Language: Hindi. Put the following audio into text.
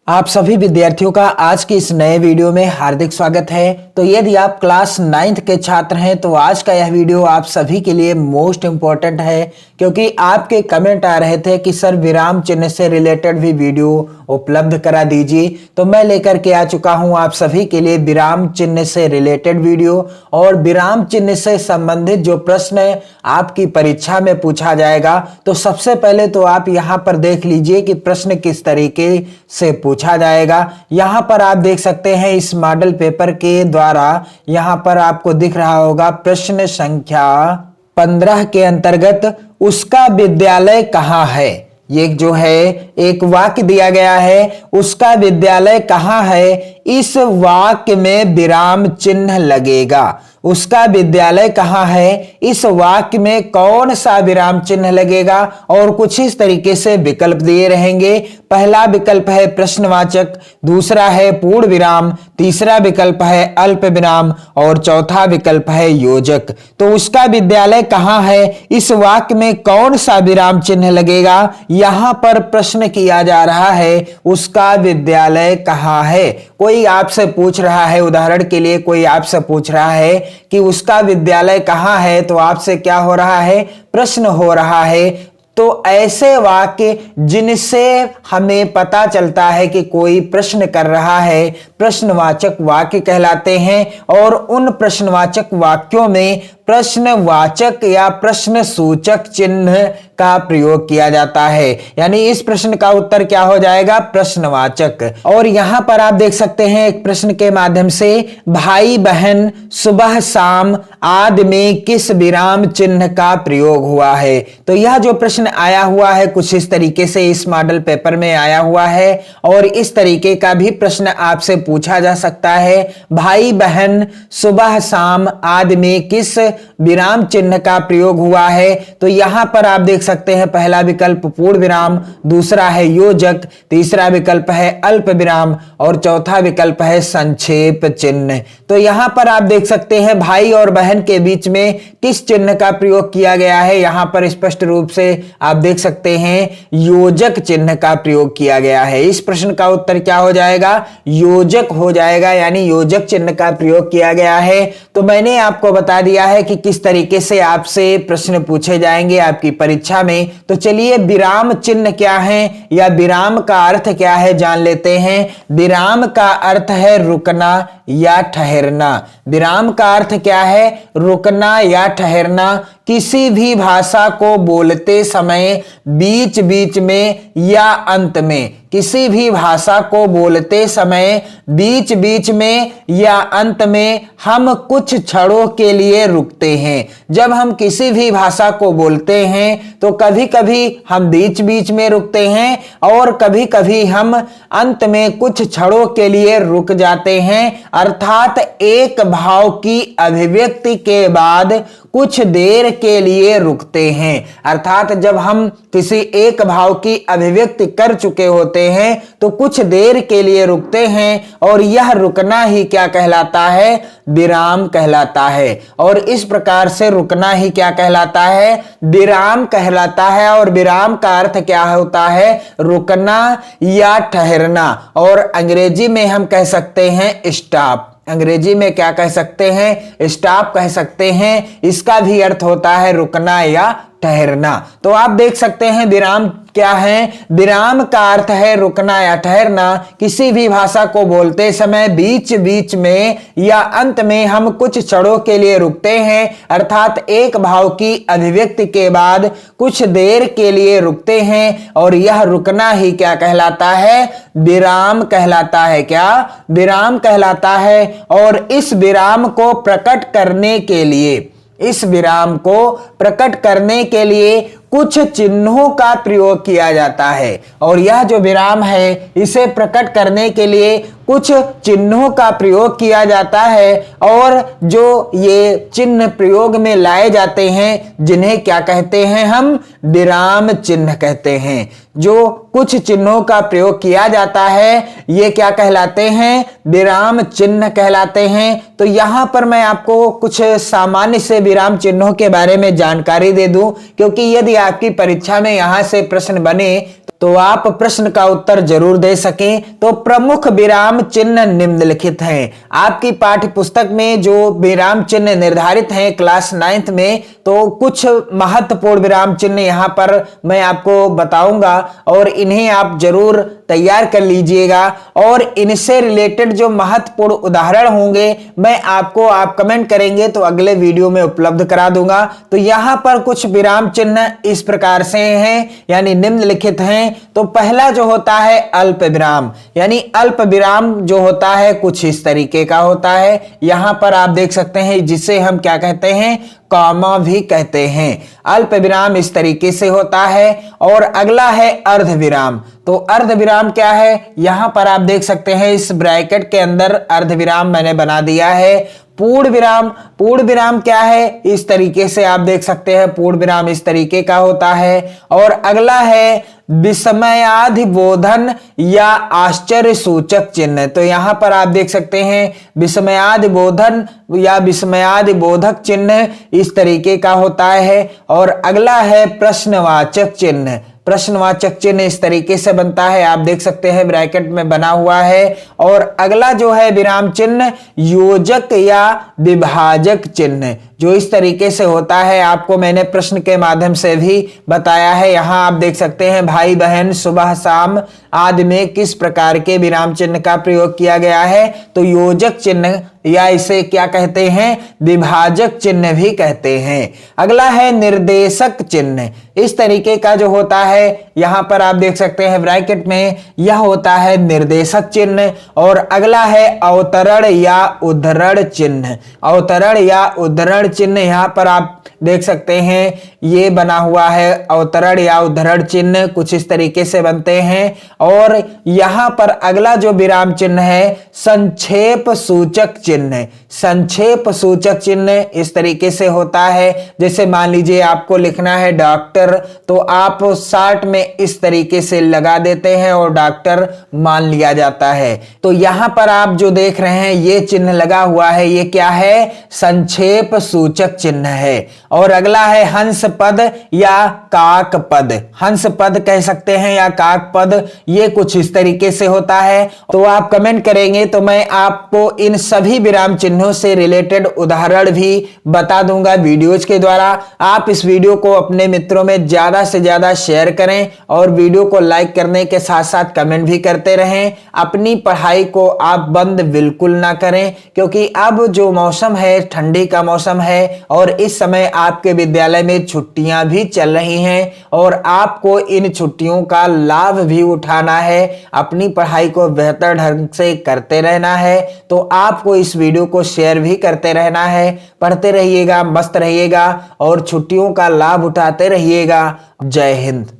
आप सभी विद्यार्थियों का आज के इस नए वीडियो में हार्दिक स्वागत है। तो यदि आप क्लास 9th के छात्र हैं तो आज का यह वीडियो आप सभी के लिए मोस्ट इम्पोर्टेंट है, क्योंकि आपके कमेंट आ रहे थे कि सर विराम चिन्ह से रिलेटेड भी वीडियो उपलब्ध करा दीजिए। तो मैं लेकर के आ चुका हूं आप सभी के लिए विराम चिन्ह से रिलेटेड वीडियो और विराम चिन्ह से संबंधित जो प्रश्न आपकी परीक्षा में पूछा जाएगा। तो सबसे पहले तो आप यहां पर देख लीजिए कि प्रश्न किस तरीके से पूछा जाएगा। यहां पर आप देख सकते हैं इस मॉडल पेपर के द्वारा यहां पर आपको दिख रहा होगा प्रश्न संख्या 15 के अंतर्गत उसका विद्यालय कहां है। ये जो है एक वाक्य दिया गया है, उसका विद्यालय कहां है, इस वाक्य में विराम चिन्ह लगेगा। उसका विद्यालय कहां है, इस वाक्य में कौन सा विराम चिन्ह लगेगा और कुछ इस तरीके से विकल्प दिए रहेंगे। पहला विकल्प है प्रश्नवाचक, दूसरा है पूर्ण विराम, तीसरा विकल्प है अल्प विराम और चौथा विकल्प है योजक। तो उसका विद्यालय कहां है, इस वाक्य में कौन सा विराम चिन्ह लगेगा, यहां पर प्रश्न किया जा रहा है उसका विद्यालय कहां है। कोई आपसे पूछ रहा है, उदाहरण के लिए कोई आपसे पूछ रहा है कि उसका विद्यालय कहां है, तो आपसे क्या हो रहा है, प्रश्न हो रहा है। तो ऐसे वाक्य जिनसे हमें पता चलता है कि कोई प्रश्न कर रहा है, प्रश्नवाचक वाक्य कहलाते हैं। और उन प्रश्नवाचक वाक्यों में प्रश्नवाचक या प्रश्न सूचक चिन्ह का प्रयोग किया जाता है, यानी इस प्रश्न का उत्तर क्या हो जाएगा, प्रश्नवाचक। और यहां पर आप देख सकते हैं एक प्रश्न के माध्यम से भाई बहन सुबह शाम आदि में किस विराम चिन्ह का प्रयोग हुआ है। तो यह जो प्रश्न आया हुआ है कुछ इस तरीके से इस मॉडल पेपर में आया हुआ है और इस तरीके का भी प्रश्न आपसे पूछा जा सकता है, भाई बहन सुबह शाम आदि में किस विराम चिन्ह का प्रयोग हुआ है। तो यहां पर आप देख सकते हैं पहला विकल्प पूर्ण विराम, दूसरा है योजक, तीसरा विकल्प है अल्प विराम और चौथा विकल्प है संक्षेप चिन्ह। तो यहां पर आप देख सकते हैं भाई और बहन के बीच में किस चिन्ह का प्रयोग किया गया है, यहां पर स्पष्ट रूप से आप देख सकते हैं योजक चिन्ह का प्रयोग किया गया है। इस प्रश्न का उत्तर क्या हो जाएगा, योजक हो जाएगा, यानी योजक चिन्ह का प्रयोग किया गया है। तो मैंने आपको बता दिया है कि किस तरीके से आपसे प्रश्न पूछे जाएंगे आपकी परीक्षा में। तो चलिए विराम चिन्ह क्या है या विराम का अर्थ क्या है जान लेते हैं। विराम का अर्थ है रुकना या ठहरना। विराम का अर्थ क्या है, रुकना या ठहरना। किसी भी भाषा को बोलते समय बीच बीच में या अंत में, किसी भी भाषा को बोलते समय बीच बीच में या अंत में हम कुछ क्षणों के लिए रुकते हैं। जब हम किसी भी भाषा को बोलते हैं तो कभी कभी हम बीच बीच में रुकते हैं और कभी कभी हम अंत में कुछ क्षणों के लिए रुक जाते हैं, अर्थात एक भाव की अभिव्यक्ति के बाद कुछ देर के लिए रुकते हैं। अर्थात जब हम किसी एक भाव की अभिव्यक्ति कर चुके होते हैं तो कुछ देर के लिए रुकते हैं और यह रुकना ही क्या कहलाता है, विराम कहलाता है। और इस प्रकार से रुकना ही क्या कहलाता है, विराम कहलाता है। और विराम का अर्थ क्या होता है, रुकना या ठहरना। और अंग्रेजी में हम कह सकते हैं स्टॉप। अंग्रेजी में क्या कह सकते हैं, स्टॉप कह सकते हैं। इसका भी अर्थ होता है रुकना या ठहरना। तो आप देख सकते हैं विराम क्या है, विराम का अर्थ है रुकना या ठहरना। किसी भी भाषा को बोलते समय बीच बीच में या अंत में हम कुछ क्षणों के लिए रुकते हैं, अर्थात एक भाव की अभिव्यक्ति के बाद कुछ देर के लिए रुकते हैं और यह रुकना ही क्या कहलाता है, विराम कहलाता है। क्या, विराम कहलाता है। और इस विराम को प्रकट करने के लिए, इस विराम को प्रकट करने के लिए कुछ चिन्हों का प्रयोग किया जाता है। और यह जो विराम है इसे प्रकट करने के लिए कुछ चिन्हों का प्रयोग किया जाता है। और जो ये चिन्ह प्रयोग में लाए जाते हैं जिन्हें क्या कहते हैं, हम विराम चिन्ह कहते हैं। जो कुछ चिन्हों का प्रयोग किया जाता है ये क्या कहलाते हैं, विराम चिन्ह कहलाते हैं। तो यहां पर मैं आपको कुछ सामान्य से विराम चिन्हों के बारे में जानकारी दे दूं, क्योंकि यदि आपकी परीक्षा में यहां से प्रश्न बने तो आप प्रश्न का उत्तर जरूर दे सकें। तो प्रमुख विराम चिन्ह निम्नलिखित हैं। आपकी पाठ्य पुस्तक में जो विराम चिन्ह निर्धारित हैं क्लास 9th में, तो कुछ महत्वपूर्ण विराम चिन्ह यहां पर मैं आपको बताऊंगा और इन्हें आप जरूर तैयार कर लीजिएगा। और इनसे रिलेटेड जो महत्वपूर्ण उदाहरण होंगे मैं आपको, आप कमेंट करेंगे तो अगले वीडियो में उपलब्ध करा दूंगा। तो यहां पर कुछ विराम चिन्ह इस प्रकार से हैं, यानी निम्नलिखित हैं। तो पहला जो होता है अल्प विराम, यानी अल्प विराम जो होता है कुछ इस तरीके का होता है। यहां पर आप देख सकते हैं, जिसे हम क्या कहते हैं, कॉमा भी कहते हैं। अल्प विराम इस तरीके से होता है। और अगला है अर्ध विराम। तो अर्ध विराम क्या है, यहां पर आप देख सकते हैं इस ब्रैकेट के अंदर अर्ध विराम मैंने बना दिया है। पूर्ण विराम, पूर्ण विराम क्या है, इस तरीके से आप देख सकते हैं, पूर्ण विराम इस तरीके का होता है। और अगला है विस्मयादिबोधन या आश्चर्य सूचक चिन्ह। तो यहां पर आप देख सकते हैं विस्मयादिबोधन या विस्मयादिबोधक चिन्ह इस तरीके का होता है। और अगला है प्रश्नवाचक चिन्ह। प्रश्नवाचक चिन्ह इस तरीके से बनता है, आप देख सकते हैं ब्रैकेट में बना हुआ है। और अगला जो है विराम चिन्ह योजक या विभाजक चिन्ह, जो इस तरीके से होता है, आपको मैंने प्रश्न के माध्यम से भी बताया है। यहां आप देख सकते हैं भाई बहन, सुबह शाम आदि में किस प्रकार के विराम चिन्ह का प्रयोग किया गया है। तो योजक चिन्ह या इसे क्या कहते हैं, विभाजक चिन्ह भी कहते हैं। अगला है निर्देशक चिन्ह। इस तरीके का जो होता है, यहां पर आप देख सकते हैं ब्रैकेट में, यह होता है निर्देशक चिन्ह। और अगला है अवतरण या उद्धरण चिन्ह। अवतरण या उद्धरण चिन्ह यहां पर आप देख सकते हैं, ये बना हुआ है अवतरण या उद्धरण चिन्ह, कुछ इस तरीके से बनते हैं। और यहां पर अगला जो विराम चिन्ह है संक्षेप सूचक चिन्ह। संक्षेप सूचक चिन्ह इस तरीके से होता है, जैसे मान लीजिए आपको लिखना है डॉक्टर, तो आप शॉर्ट में इस तरीके से लगा देते हैं और डॉक्टर मान लिया जाता है। तो यहां पर आप जो देख रहे हैं ये चिन्ह लगा हुआ है, ये क्या है, संक्षेप सूचक चिन्ह है। और अगला है हंस पद या काक पद। हंस पद कह सकते हैं या काक पद, ये कुछ इस तरीके से होता है। तो आप कमेंट करेंगे तो मैं आपको इन सभी विराम चिन्हों से रिलेटेड उदाहरण भी बता दूंगा वीडियोज के द्वारा। आप इस वीडियो को अपने मित्रों में ज्यादा से ज्यादा शेयर करें और वीडियो को लाइक करने के साथ साथ कमेंट भी करते रहें। अपनी पढ़ाई को आप बंद बिल्कुल ना करें, क्योंकि अब जो मौसम है ठंडी का मौसम है और इस समय आपके विद्यालय में छुट्टियां भी चल रही हैं और आपको इन छुट्टियों का लाभ भी उठाना है। अपनी पढ़ाई को बेहतर ढंग से करते रहना है। तो आपको इस वीडियो को शेयर भी करते रहना है। पढ़ते रहिएगा, मस्त रहिएगा और छुट्टियों का लाभ उठाते रहिएगा। जय हिंद।